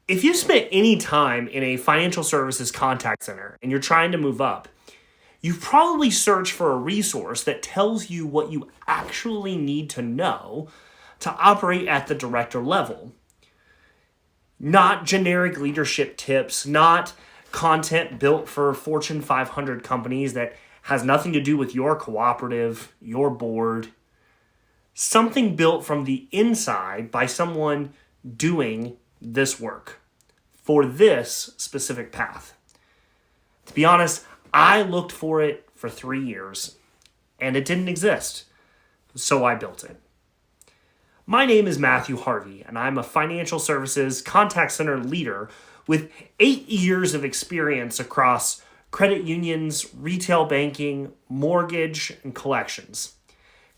If you spent any time in a financial services contact center and you're trying to move up, you've probably searched for a resource that tells you what you actually need to know to operate at the director level. Not generic leadership tips, not content built for Fortune 500 companies that has nothing to do with your cooperative, your board. Something built from the inside by someone doing this work for this specific path. To be honest, I looked for it for 3 years and it didn't exist, so I built it. My name is Matthew Harvey, and I'm a financial services contact center leader with 8 years of experience across credit unions, retail banking, mortgage, and collections.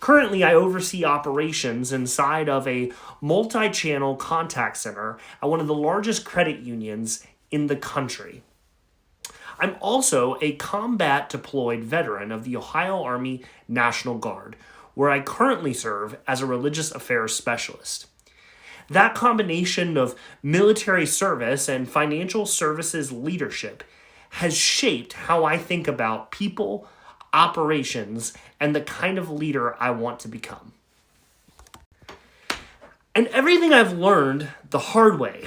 Currently, I oversee operations inside of a multi-channel contact center at one of the largest credit unions in the country. I'm also a combat deployed veteran of the Ohio Army National Guard, where I currently serve as a religious affairs specialist. That combination of military service and financial services leadership has shaped how I think about people, operations, and the kind of leader I want to become. And everything I've learned the hard way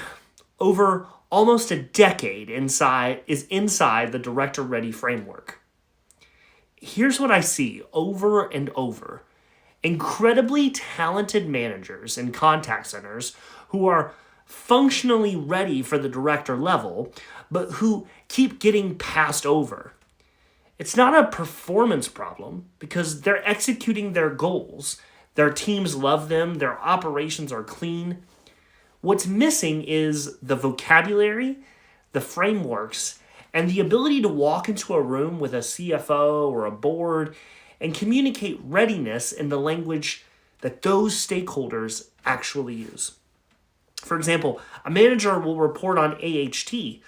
over almost a decade is inside the Director Ready framework. Here's what I see over and over. Incredibly talented managers in contact centers who are functionally ready for the director level, but who keep getting passed over. It's not a performance problem because they're executing their goals. Their teams love them. Their operations are clean. What's missing is the vocabulary, the frameworks, and the ability to walk into a room with a CFO or a board and communicate readiness in the language that those stakeholders actually use. For example, a manager will report on AHT,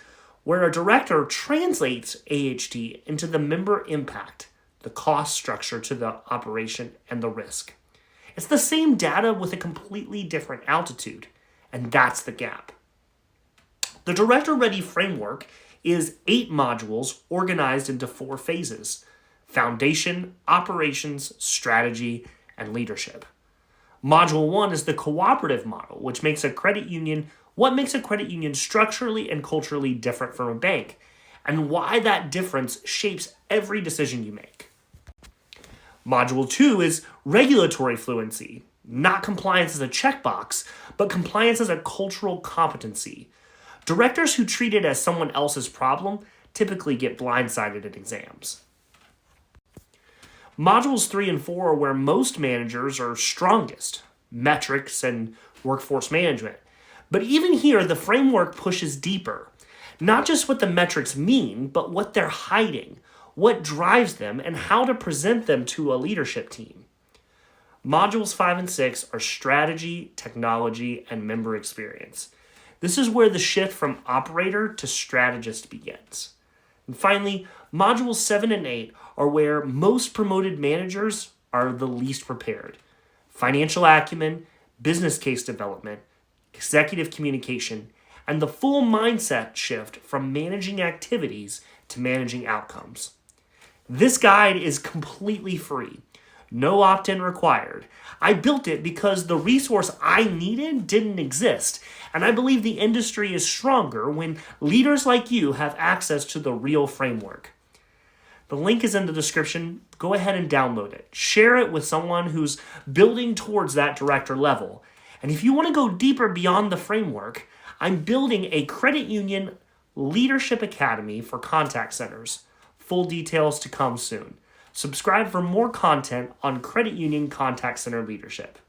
where a director translates AHT into the member impact, the cost structure to the operation, and the risk. It's the same data with a completely different altitude, and that's the gap. The Director Ready framework is 8 modules organized into 4 phases: foundation, operations, strategy, and leadership. Module 1 is the cooperative model, what makes a credit union structurally and culturally different from a bank, and why that difference shapes every decision you make. Module 2 is regulatory fluency, not compliance as a checkbox, but compliance as a cultural competency. Directors who treat it as someone else's problem typically get blindsided in exams. Modules 3 and 4 are where most managers are strongest: metrics and workforce management. But even here, the framework pushes deeper. Not just what the metrics mean, but what they're hiding, what drives them, and how to present them to a leadership team. Modules 5 and 6 are strategy, technology, and member experience. This is where the shift from operator to strategist begins. And finally, modules 7 and 8 are where most promoted managers are the least prepared: financial acumen, business case development, executive communication, and the full mindset shift from managing activities to managing outcomes. This guide is completely free. No opt-in required. I built it because the resource I needed didn't exist, and I believe the industry is stronger when leaders like you have access to the real framework. The link is in the description. Go ahead and download it. Share it with someone who's building towards that director level. And if you want to go deeper beyond the framework, I'm building a credit union leadership academy for contact centers. Full details to come soon. Subscribe for more content on credit union contact center leadership.